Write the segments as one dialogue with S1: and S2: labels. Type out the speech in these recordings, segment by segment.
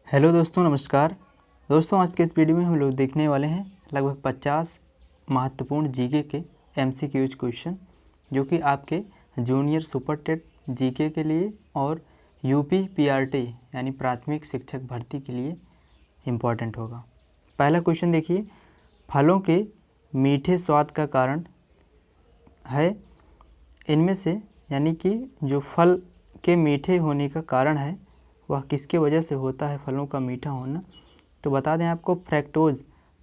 S1: Hello दोस्तों, नमस्कार। दोस्तों, आज के इस वीडियो में हम लोग देखने वाले हैं लगभग 50 महत्वपूर्ण जीके के एमसीक्यूज क्वेश्चन, जो कि आपके जूनियर सुपर टेट जीके के लिए और यूपी पीआरटी यानी प्राथमिक शिक्षक भर्ती के लिए इम्पॉर्टेंट होगा। पहला क्वेश्चन देखिए, फलों के मीठे स्वाद का कारण है इनमें से, यानी कि जो फल के मीठे होने का कारण है वह किसके वजह से होता है फलों का मीठा होना। तो बता दें आपको,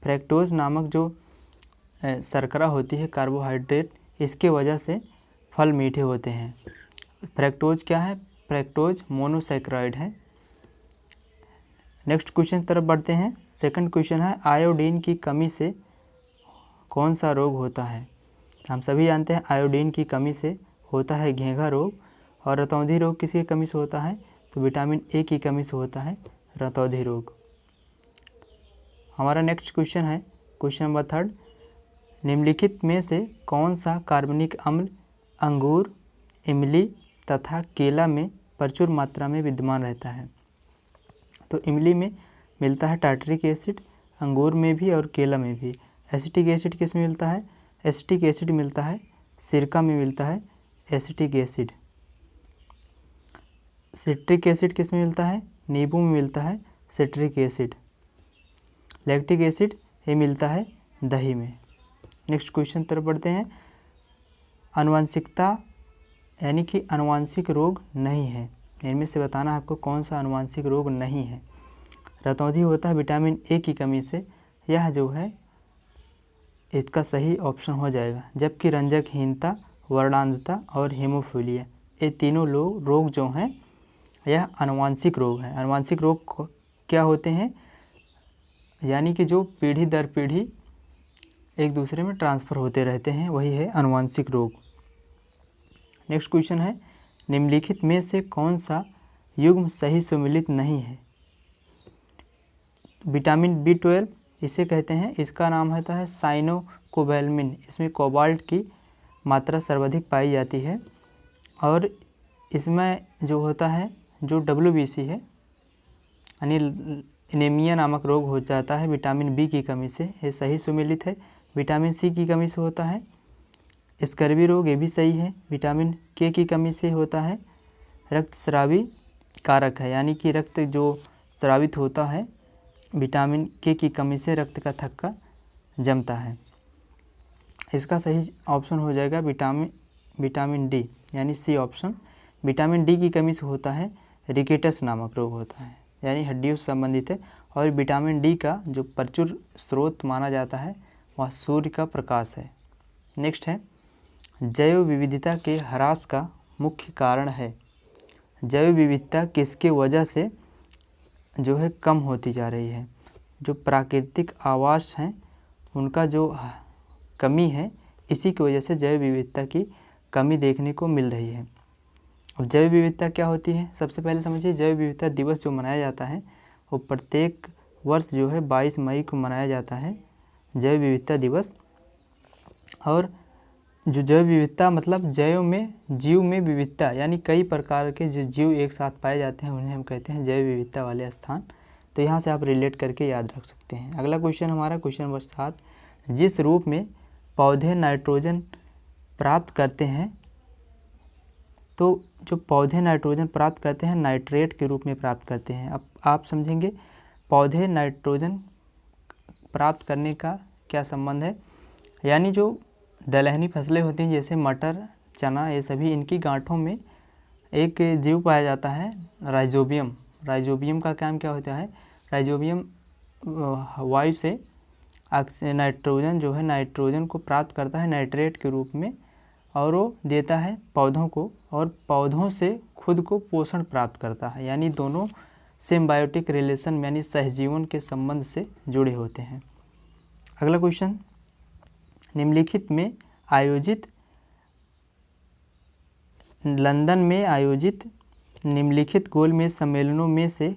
S1: फ्रैक्टोज नामक जो शर्करा होती है, कार्बोहाइड्रेट, इसके वजह से फल मीठे होते हैं। फ्रैक्टोज क्या है? फ्रैक्टोज मोनोसैकराइड है। नेक्स्ट क्वेश्चन की तरफ बढ़ते हैं। सेकंड क्वेश्चन है, आयोडीन की कमी से कौन सा रोग होता है? हम सभी जानते हैं आयोडीन की कमी से होता है घेंघा रोग, और रतौंधी रोग किसकी कमी से होता है? तो विटामिन ए की कमी से होता है रतौंधी रोग। हमारा नेक्स्ट क्वेश्चन है, क्वेश्चन नंबर थर्ड, निम्नलिखित में से कौन सा कार्बनिक अम्ल अंगूर, इमली तथा केला में प्रचुर मात्रा में विद्यमान रहता है? तो इमली में मिलता है टार्टरिक एसिड, अंगूर में भी और केला में भी। एसिटिक एसिड किस में मिलता है? एसिटिक एसिड मिलता है सिरका में, मिलता है एसिटिक एसिड। सिट्रिक एसिड किस में मिलता है? नींबू में मिलता है सिट्रिक एसिड। लैक्टिक एसिड ये मिलता है दही में। नेक्स्ट क्वेश्चन तरफ बढ़ते हैं। आनुवंशिकता यानी कि आनुवंशिक रोग नहीं है, इनमें से बताना है आपको कौन सा आनुवंशिक रोग नहीं है। रतौंधी होता है विटामिन ए की कमी से, यह जो है इसका सही ऑप्शन हो जाएगा। जबकि रंजकहीनता, वर्णांधता और हीमोफीलिया, ये तीनों रोग जो हैं यह आनुवंशिक रोग है। आनुवंशिक रोग क्या होते हैं? यानी कि जो पीढ़ी दर पीढ़ी एक दूसरे में ट्रांसफ़र होते रहते हैं, वही है आनुवंशिक रोग। नेक्स्ट क्वेश्चन है, निम्नलिखित में से कौन सा युग्म सही सुमेलित नहीं है? विटामिन B12 इसे कहते हैं, इसका नाम होता है साइनोकोबैल्मिन। इसमें कोबाल्ट की मात्रा सर्वाधिक पाई जाती है, और इसमें जो होता है जो WBC है यानी एनीमिया नामक रोग हो जाता है विटामिन बी की कमी से, ये सही सुमेलित है। विटामिन सी की कमी से होता है स्कर्वी रोग, ये भी सही है। विटामिन के की कमी से होता है रक्तस्रावी कारक है, यानी कि रक्त जो स्रावित होता है विटामिन के की कमी से रक्त का थक्का जमता है। इसका सही ऑप्शन हो जाएगा विटामिन डी यानी सी ऑप्शन। विटामिन डी की कमी से होता है रिकेटस नामक रोग होता है, यानी हड्डियों से संबंधित है। और विटामिन डी का जो प्रचुर स्रोत माना जाता है वह सूर्य का प्रकाश है। नेक्स्ट है, जैव विविधता के ह्रास का मुख्य कारण है? जैव विविधता किसके वजह से जो है कम होती जा रही है? जो प्राकृतिक आवास हैं उनका जो कमी है, इसी की वजह से जैव विविधता की कमी देखने को मिल रही है। अब जैव विविधता क्या होती है? सबसे पहले समझिए, जैव विविधता दिवस जो मनाया जाता है वो प्रत्येक वर्ष जो है 22 मई को मनाया जाता है जैव विविधता दिवस। और जो जैव विविधता मतलब जीव में विविधता, यानी कई प्रकार के जो जीव एक साथ पाए जाते हैं उन्हें हम कहते हैं जैव विविधता वाले स्थान। तो यहाँ से आप रिलेट करके याद रख सकते हैं। अगला क्वेश्चन हमारा क्वेश्चन नंबर 7, जिस रूप में पौधे नाइट्रोजन प्राप्त करते हैं, तो जो पौधे नाइट्रोजन प्राप्त करते हैं नाइट्रेट के रूप में प्राप्त करते हैं। अब आप समझेंगे पौधे नाइट्रोजन प्राप्त करने का क्या संबंध है। यानी जो दलहनी फसलें होती हैं जैसे मटर, चना, ये सभी, इनकी गांठों में एक जीव पाया जाता है राइजोबियम। राइजोबियम का काम क्या होता है? राइजोबियम वायु से नाइट्रोजन को प्राप्त करता है नाइट्रेट के रूप में, और वो देता है पौधों को, और पौधों से खुद को पोषण प्राप्त करता है। यानी दोनों सिम्बायोटिक रिलेशन यानी सहजीवन के संबंध से जुड़े होते हैं। अगला क्वेश्चन, लंदन में आयोजित निम्नलिखित गोलमेज सम्मेलनों में से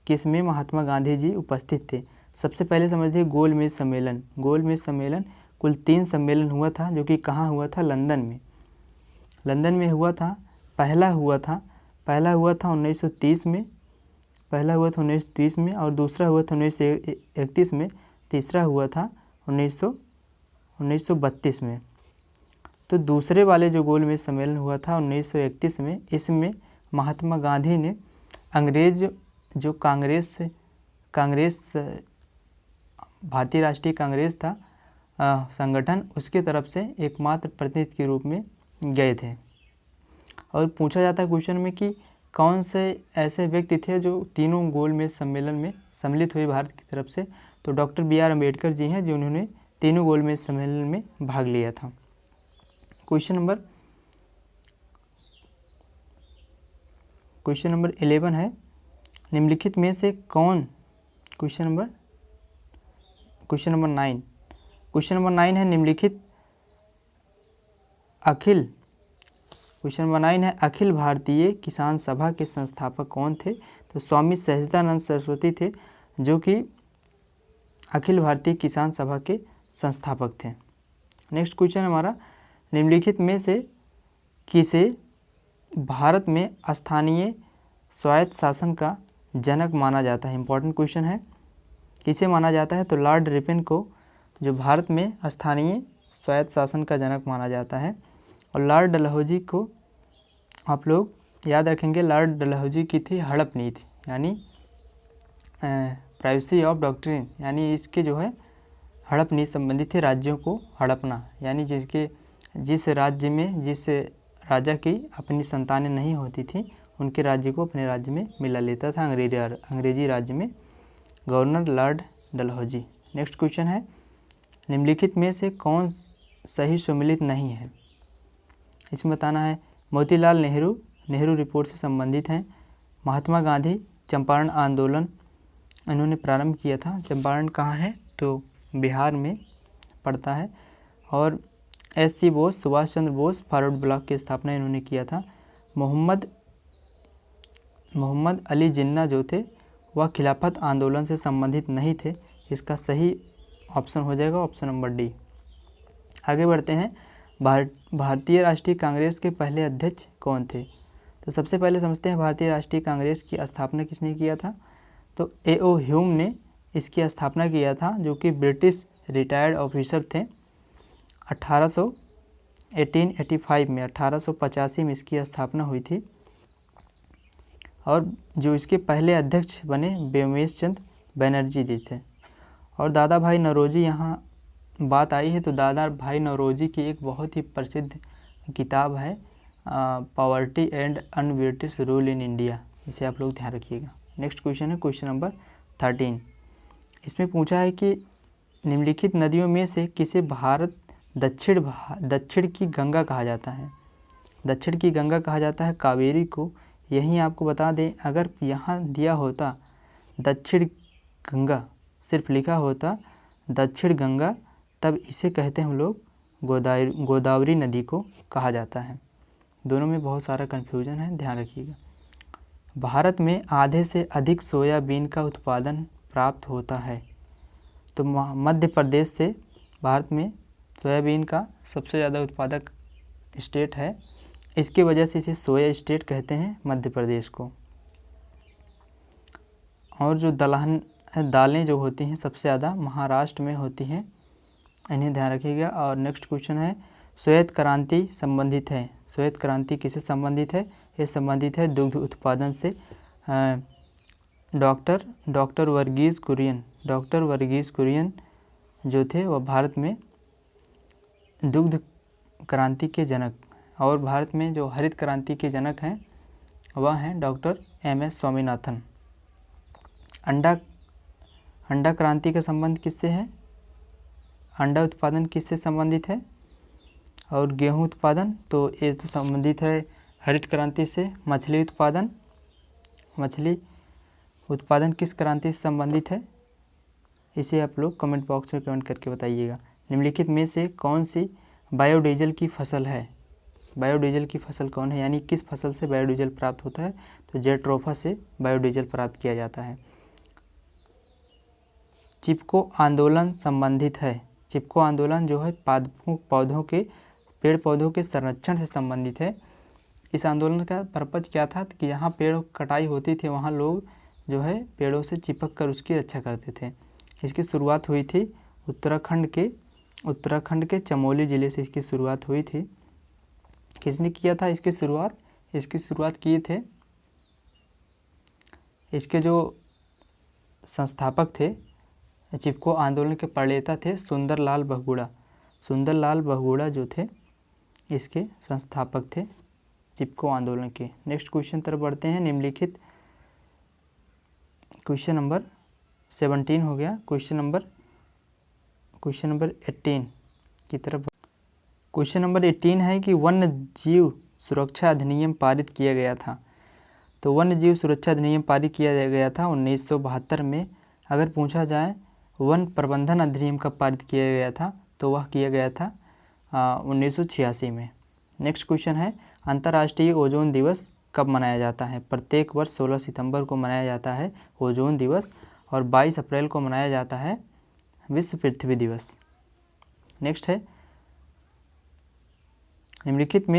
S1: किसमें महात्मा गांधी जी उपस्थित थे? सबसे पहले समझिए गोलमेज सम्मेलन कुल 3 सम्मेलन हुआ था, जो कि कहाँ हुआ था? लंदन में हुआ था। पहला हुआ था 1930 में, पहला हुआ था 1930 में और दूसरा हुआ था 1931 में, तीसरा हुआ था 1932 में। तो दूसरे वाले जो गोलमेज सम्मेलन हुआ था 1931 में, इसमें महात्मा गांधी ने अंग्रेज जो कांग्रेस भारतीय राष्ट्रीय कांग्रेस था संगठन, उसके तरफ से एकमात्र प्रतिनिधि के रूप में गए थे। और पूछा जाता है क्वेश्चन में कि कौन से ऐसे व्यक्ति थे जो तीनों गोलमेज सम्मेलन में सम्मिलित हुए भारत की तरफ से, तो डॉक्टर BR अम्बेडकर जी हैं जिन्होंने तीनों गोलमेज सम्मेलन में भाग लिया था। क्वेश्चन नंबर 11 है, निम्नलिखित में से कौन, क्वेश्चन नंबर 9 है, निम्नलिखित अखिल भारतीय किसान सभा के संस्थापक कौन थे? तो स्वामी सहजानंद सरस्वती थे जो कि अखिल भारतीय किसान सभा के संस्थापक थे। नेक्स्ट क्वेश्चन हमारा, निम्नलिखित में से किसे भारत में स्थानीय स्वायत्त शासन का जनक माना जाता है? इंपॉर्टेंट क्वेश्चन है, किसे माना जाता है? तो लॉर्ड रिपन को जो भारत में स्थानीय स्वायत्त शासन का जनक माना जाता है। और लॉर्ड डलहौजी को आप लोग याद रखेंगे, लॉर्ड डलहौजी की थी हड़प नीति, यानी प्राइवेसी ऑफ डॉक्ट्रिन, यानी इसके जो है हड़प नीति संबंधित थे, राज्यों को हड़पना, यानी जिस राज्य में जिस राजा की अपनी संतानें नहीं होती थी उनके राज्य को अपने राज्य में मिला लेता था अंग्रेजी राज्य में, governor Lord Dalhousie. Next question है, निम्नलिखित में से कौन सही सम्मिलित नहीं है? इसमें बताना है मोतीलाल नेहरू रिपोर्ट से संबंधित हैं। महात्मा गांधी चंपारण आंदोलन इन्होंने प्रारंभ किया था। चंपारण कहाँ है? तो बिहार में पड़ता है। और SC Bose, Subhash Chandra Bose forward block की स्थापना इन्होंने किया था। मोहम्मद अली जिन्ना जो थे वह खिलाफत आंदोलन से संबंधित नहीं थे। इसका सही ऑप्शन हो जाएगा ऑप्शन नंबर डी। आगे बढ़ते हैं, भारतीय राष्ट्रीय कांग्रेस के पहले अध्यक्ष कौन थे? तो सबसे पहले समझते हैं भारतीय राष्ट्रीय कांग्रेस की स्थापना किसने किया था? तो A.O. ह्यूम ने इसकी स्थापना किया था, जो कि ब्रिटिश रिटायर्ड ऑफिसर थे। 1885 में 1885 में इसकी स्थापना हुई थी। और जो इसके पहले अध्यक्ष बने व्योमेश चंद्र बनर्जी जी थे। और दादा भाई नौरोजी यहाँ बात आई है, तो दादा भाई नौरोजी की एक बहुत ही प्रसिद्ध किताब है poverty and un British rule in India, इसे आप लोग ध्यान रखिएगा। नेक्स्ट क्वेश्चन है क्वेश्चन नंबर 13। इसमें पूछा है कि निम्नलिखित नदियों में से किसे भारत दक्षिण की गंगा कहा जाता है? दक्षिण की गंगा कहा जाता है कावेरी को। यहीं आपको बता दें, अगर यहाँ दिया होता दक्षिण गंगा, सिर्फ लिखा होता दक्षिण गंगा, तब इसे कहते हैं हम लोग गोदावरी नदी को कहा जाता है। दोनों में बहुत सारा कन्फ्यूजन है, ध्यान रखिएगा। भारत में आधे से अधिक सोयाबीन का उत्पादन प्राप्त होता है। तो मध्य प्रदेश से भारत में सोयाबीन का सबसे ज़्यादा उत्पादक स्टेट है। इसकी वजह से इसे सोया स्टेट कहते हैं मध्य प्रदेश को। और जो दालें जो होती हैं सबसे ज़्यादा महाराष्ट्र में होती हैं, इन्हें ध्यान रखिएगा। और नेक्स्ट क्वेश्चन है, श्वेत क्रांति संबंधित है। श्वेत क्रांति किससे संबंधित है? ये संबंधित है दुग्ध उत्पादन से। डॉक्टर वर्गीज कुरियन जो थे वह भारत में दुग्ध क्रांति के जनक, और भारत में जो हरित क्रांति के जनक हैं वह हैं डॉक्टर MS स्वामीनाथन। अंडा क्रांति का संबंध किससे है? अंडा उत्पादन किससे संबंधित है? और गेहूं उत्पादन, तो ये तो संबंधित है हरित क्रांति से। मछली उत्पादन किस क्रांति से संबंधित है? इसे आप लोग कमेंट बॉक्स में कमेंट करके बताइएगा। निम्नलिखित में से कौन सी बायोडीजल की फसल है? बायोडीजल की फसल कौन है, यानी किस फसल से बायोडीजल प्राप्त होता है? तो जेट्रोफा से बायोडीजल प्राप्त किया जाता है। चिपको आंदोलन संबंधित है। चिपको आंदोलन जो है पेड़ पौधों के संरक्षण से संबंधित है। इस आंदोलन का पर्पज क्या था कि जहाँ पेड़ कटाई होती थी वहाँ लोग जो है पेड़ों से चिपक कर उसकी रक्षा करते थे। इसकी शुरुआत हुई थी उत्तराखंड के चमोली ज़िले से इसकी शुरुआत हुई थी। किसने किया था इसकी शुरुआत? इसकी शुरुआत किए थे, इसके जो संस्थापक थे, चिपको आंदोलन के प्रणेता थे सुंदरलाल बहुगुणा। सुंदरलाल बहुगुणा जो थे इसके संस्थापक थे चिपको आंदोलन के। नेक्स्ट क्वेश्चन तरफ बढ़ते हैं। निम्नलिखित क्वेश्चन नंबर 17 हो गया। क्वेश्चन नंबर 18 की तरफ। क्वेश्चन नंबर 18 है कि वन्य जीव सुरक्षा अधिनियम पारित किया गया था। तो वन्य जीव सुरक्षा अधिनियम पारित किया गया था 1972 में। अगर पूछा जाए वन प्रबंधन अधिनियम कब पारित किया गया था, तो वह किया गया था 1986 में। नेक्स्ट क्वेश्चन है अंतर्राष्ट्रीय ओजोन दिवस कब मनाया जाता है? प्रत्येक वर्ष 16 सितंबर को मनाया जाता है ओजोन दिवस, और 22 अप्रैल को मनाया जाता है विश्व पृथ्वी दिवस। नेक्स्ट है निम्नलिखित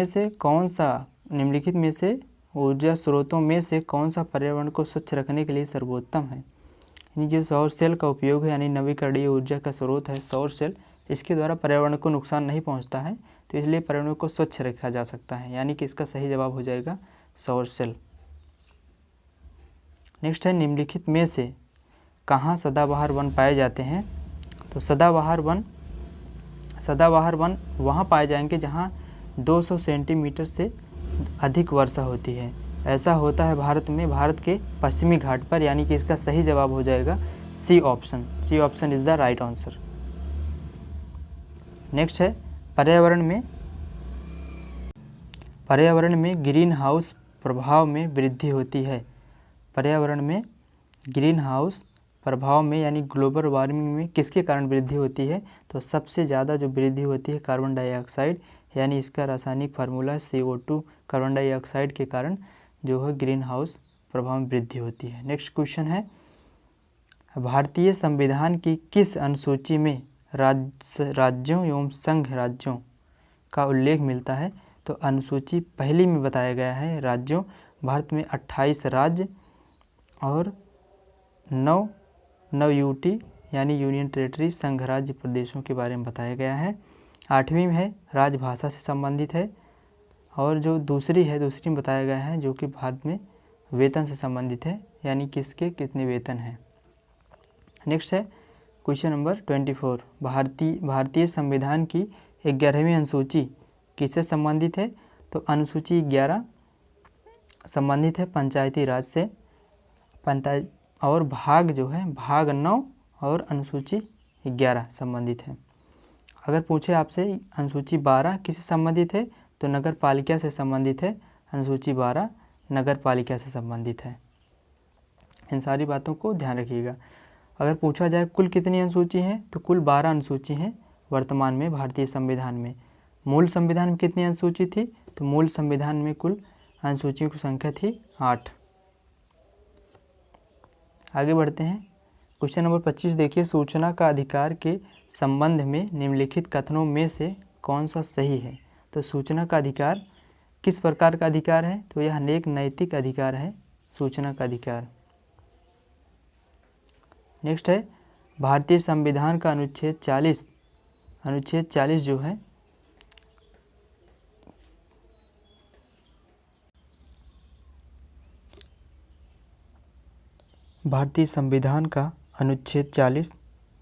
S1: में से ऊर्जा स्रोतों में से कौन सा पर्यावरण को स्वच्छ रखने के लिए सर्वोत्तम है? यानी जो सौर सेल का उपयोग है, यानी नवीकरणीय ऊर्जा का स्रोत है सौर सेल, इसके द्वारा पर्यावरण को नुकसान नहीं पहुंचता है, तो इसलिए पर्यावरण को स्वच्छ रखा जा सकता है, यानी कि इसका सही जवाब हो जाएगा सौर सेल। नेक्स्ट है निम्नलिखित में से कहाँ सदाबहार वन पाए जाते हैं? तो सदाबहार वन वहाँ पाए जाएंगे जहाँ 200 सेंटीमीटर से अधिक वर्षा होती है। ऐसा होता है भारत के पश्चिमी घाट पर, यानी कि इसका सही जवाब हो जाएगा C option is the right answer. Next है पर्यावरण में ग्रीन हाउस प्रभाव में वृद्धि होती है। पर्यावरण में ग्रीन हाउस प्रभाव में यानी ग्लोबल वार्मिंग में किसके कारण वृद्धि होती है? तो सबसे ज़्यादा जो वृद्धि होती है कार्बन डाइऑक्साइड, यानी इसका रासायनिक फार्मूला CO2 कार्बन डाइऑक्साइड के कारण जो है ग्रीन हाउस प्रभाव में वृद्धि होती है। नेक्स्ट क्वेश्चन है भारतीय संविधान की किस अनुसूची में राज्यों एवं संघ राज्यों का उल्लेख मिलता है? तो अनुसूची पहली में बताया गया है राज्यों, भारत में 28 राज्य और 9 यूटी यानी यूनियन टेरिटरी संघ राज्य प्रदेशों के बारे में बताया गया है। 8वीं में है राजभाषा से संबंधित है, और जो दूसरी में बताया गया है जो कि भारत में वेतन से संबंधित है, यानी किसके कितने वेतन हैं। नेक्स्ट है क्वेश्चन नंबर 24 भारतीय संविधान की 11वीं अनुसूची किससे संबंधित है? तो अनुसूची 11 संबंधित है पंचायती राज से, और भाग 9 और अनुसूची 11 संबंधित है। अगर पूछे आपसे अनुसूची 12 किससे संबंधित है? तो नगर पालिका से संबंधित है। अनुसूची 12 नगर पालिका से संबंधित है। इन सारी बातों को ध्यान रखिएगा। अगर पूछा जाए कुल कितनी अनुसूची हैं, तो कुल 12 अनुसूची हैं वर्तमान में भारतीय संविधान में। मूल संविधान में कितनी अनुसूची थी? तो मूल संविधान में कुल अनुसूचियों की संख्या थी 8। आगे बढ़ते हैं। क्वेश्चन नंबर 25 देखिए, सूचना का अधिकार के संबंध में निम्नलिखित कथनों में से कौन सा सही है? तो सूचना का अधिकार किस प्रकार का अधिकार है? तो यह एक नैतिक अधिकार है सूचना का अधिकार। नेक्स्ट है भारतीय संविधान का अनुच्छेद 40 जो है भारतीय संविधान का अनुच्छेद 40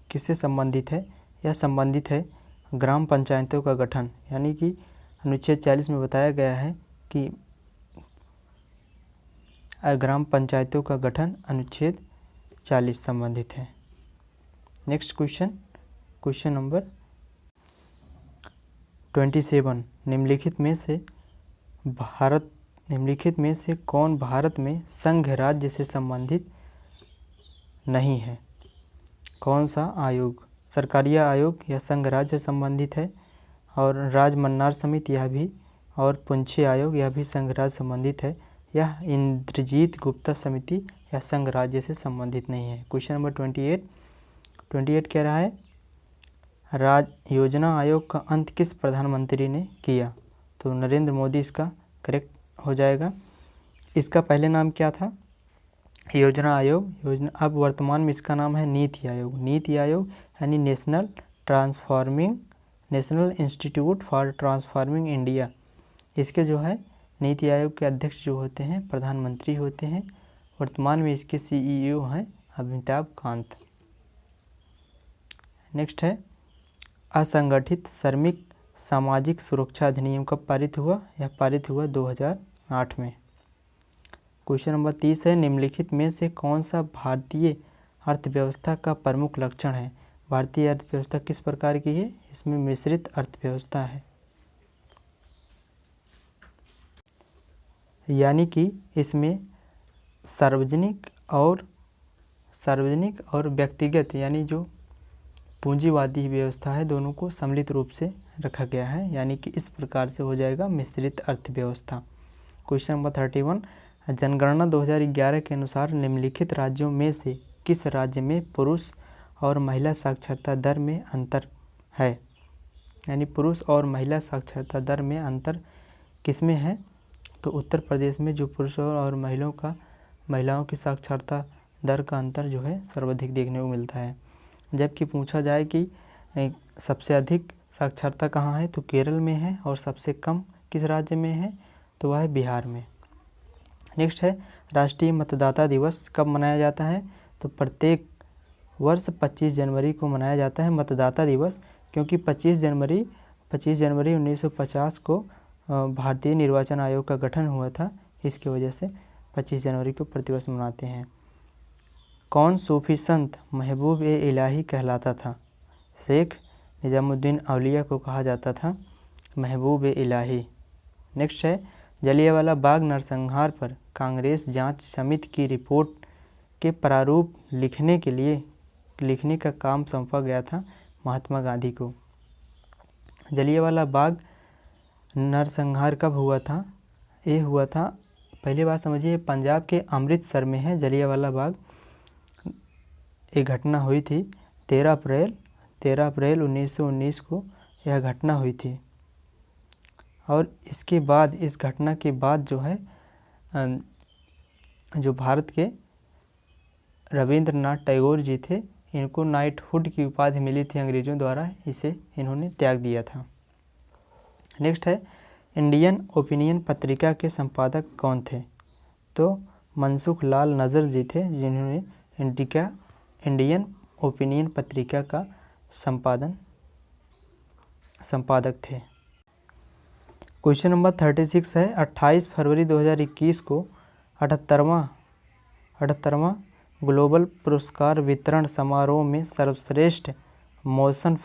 S1: किससे संबंधित है? यह संबंधित है ग्राम पंचायतों का गठन, यानी कि अनुच्छेद 40 में बताया गया है कि ग्राम पंचायतों का गठन अनुच्छेद 40 संबंधित है। नेक्स्ट क्वेश्चन नंबर 27 निम्नलिखित में से कौन भारत में संघ राज्य से संबंधित नहीं है? कौन सा आयोग? सरकारिया आयोग या संघ राज्य से संबंधित है, और राजमन्नार समिति यह भी, और पुंछी आयोग यह भी संघ राज्य संबंधित है। यह इंद्रजीत गुप्ता समिति या संघ राज्य से संबंधित नहीं है। क्वेश्चन नंबर 28 कह रहा है योजना आयोग का अंत किस प्रधानमंत्री ने किया? तो नरेंद्र मोदी इसका करेक्ट हो जाएगा। इसका पहले नाम क्या था? योजना आयोग, योजना अब वर्तमान में इसका नाम है नीति आयोग। नीति आयोग यानी national institute for transforming India. इसके जो है नीति आयोग के अध्यक्ष जो होते हैं प्रधानमंत्री होते हैं। वर्तमान में इसके CEO हैं अमिताभ कांत। नेक्स्ट है असंगठित श्रमिक सामाजिक सुरक्षा अधिनियम कब पारित हुआ? यह पारित हुआ 2008 में। क्वेश्चन नंबर 30 है निम्नलिखित में से कौन सा भारतीय अर्थव्यवस्था का प्रमुख लक्षण है? भारतीय अर्थव्यवस्था किस प्रकार की है? इसमें मिश्रित अर्थव्यवस्था है, यानी कि इसमें सार्वजनिक और व्यक्तिगत यानी जो पूंजीवादी व्यवस्था है दोनों को सम्मिलित रूप से रखा गया है, यानी कि इस प्रकार से हो जाएगा मिश्रित अर्थव्यवस्था। क्वेश्चन नंबर 31 जनगणना 2011 के अनुसार निम्नलिखित राज्यों में से किस राज्य में पुरुष और महिला साक्षरता दर में अंतर है? यानी पुरुष और महिला साक्षरता दर में अंतर किस में है? तो उत्तर प्रदेश में जो पुरुषों और महिलाओं की साक्षरता दर का अंतर जो है सर्वाधिक देखने को मिलता है। जबकि पूछा जाए कि सबसे अधिक साक्षरता कहाँ है, तो केरल में है, और सबसे कम किस राज्य में है, तो वह है बिहार में। नेक्स्ट है राष्ट्रीय मतदाता दिवस कब मनाया जाता है? तो प्रत्येक वर्ष 25 जनवरी को मनाया जाता है मतदाता दिवस, क्योंकि 25 जनवरी 1950 को भारतीय निर्वाचन आयोग का गठन हुआ था। इसकी वजह से 25 जनवरी को प्रतिवर्ष मनाते हैं। कौन सूफी संत महबूब ए इलाही कहलाता था? शेख निजामुद्दीन औलिया को कहा जाता था महबूब ए इलाही। नेक्स्ट है जलियांवाला बाग नरसंहार पर कांग्रेस जांच समिति की रिपोर्ट के प्रारूप लिखने का काम सौंपा गया था महात्मा गांधी को। जलियांवाला बाग नरसंहार कब हुआ था? ये हुआ था, पहली बात समझिए, पंजाब के अमृतसर में है जलियांवाला बाग। एक घटना हुई थी 13 अप्रैल 1919 को यह घटना हुई थी। और इसके बाद इस घटना के बाद जो है जो भारत के रविंद्रनाथ टैगोर जी थे, इनको नाइटहुड की उपाधि मिली थी अंग्रेज़ों द्वारा, इसे इन्होंने त्याग दिया था। नेक्स्ट है इंडियन ओपिनियन पत्रिका के संपादक कौन थे? तो मनसुख लाल नज़र जी थे, जिन्होंने इंडियन ओपिनियन पत्रिका का संपादक थे। क्वेश्चन नंबर 36 है 28 फरवरी 2021 को 78वां ग्लोबल पुरस्कार वितरण समारोह में सर्वश्रेष्ठ मोशन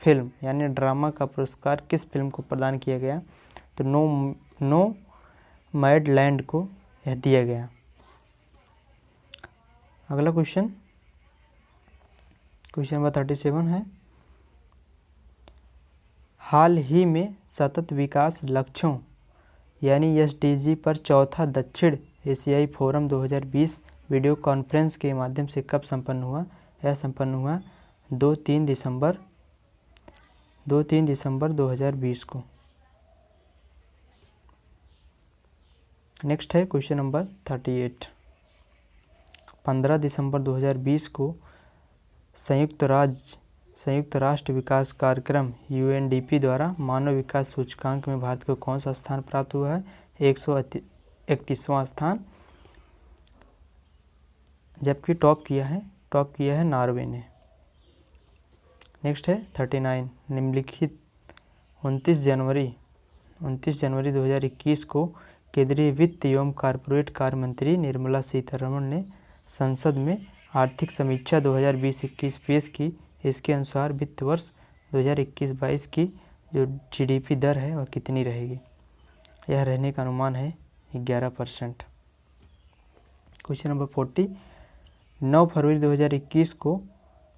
S1: फिल्म यानी ड्रामा का पुरस्कार किस फिल्म को प्रदान किया गया? तो नो मैडलैंड को यह दिया गया। अगला क्वेश्चन नंबर 37 है हाल ही में सतत विकास लक्ष्यों यानी SDG पर चौथा दक्षिण एशियाई फोरम 2020 वीडियो कॉन्फ्रेंस के माध्यम से कब संपन्न हुआ? यह संपन्न हुआ 2-3 दिसंबर 2020 को। नेक्स्ट है क्वेश्चन नंबर 38 15 दिसंबर 2020 को संयुक्त राष्ट्र विकास कार्यक्रम UNDP द्वारा मानव विकास सूचकांक में भारत को कौन सा स्थान प्राप्त हुआ है? 131वां स्थान, जबकि टॉप किया है नॉर्वे ने। नेक्स्ट है 39 निम्नलिखित 29 जनवरी 2021 को केंद्रीय वित्त एवं कॉर्पोरेट कार्य मंत्री निर्मला सीतारमण ने संसद में आर्थिक समीक्षा 2020-21 पेश की। इसके अनुसार वित्त वर्ष 2021-22 की जो GDP दर है वह कितनी रहेगी? यह रहने का अनुमान है 11%। क्वेश्चन नंबर 40 9 फरवरी 2021 को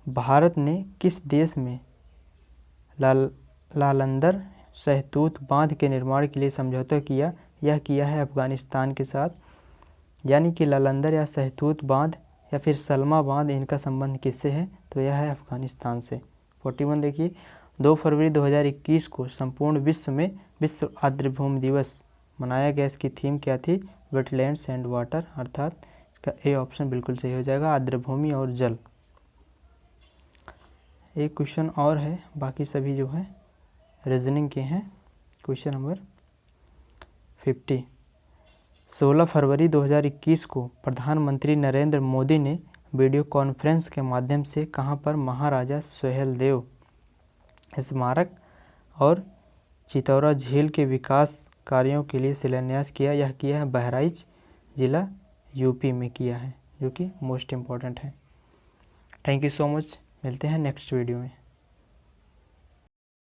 S1: भारत ने किस देश में लालंदर सहतूत बांध के निर्माण के लिए समझौता किया? यह किया है अफगानिस्तान के साथ। यानी कि लालंदर या सहतूत बांध या फिर सलमा बांध, इनका संबंध किससे है? तो यह है अफगानिस्तान से। 41 देखिए 2 फरवरी 2021 को संपूर्ण विश्व में विश्व आर्द्रभूमि दिवस मनाया गया। इसकी थीम क्या थी? वेटलैंड्स एंड वाटर, अर्थात इसका ए ऑप्शन बिल्कुल सही हो जाएगा, आर्द्रभूमि और जल। एक क्वेश्चन और है, बाकी सभी जो है रीजनिंग के हैं। Question number 50। 16 फरवरी 2021 को प्रधानमंत्री नरेंद्र मोदी ने वीडियो कॉन्फ्रेंस के माध्यम से कहां पर महाराजा सुहेलदेव स्मारक और चितौरा झील के विकास कार्यों के लिए शिलान्यास किया? यह किया है बहराइच जिला यूपी में किया है, जो कि मोस्ट इम्पॉर्टेंट है। थैंक यू सो मच, मिलते हैं नेक्स्ट वीडियो में।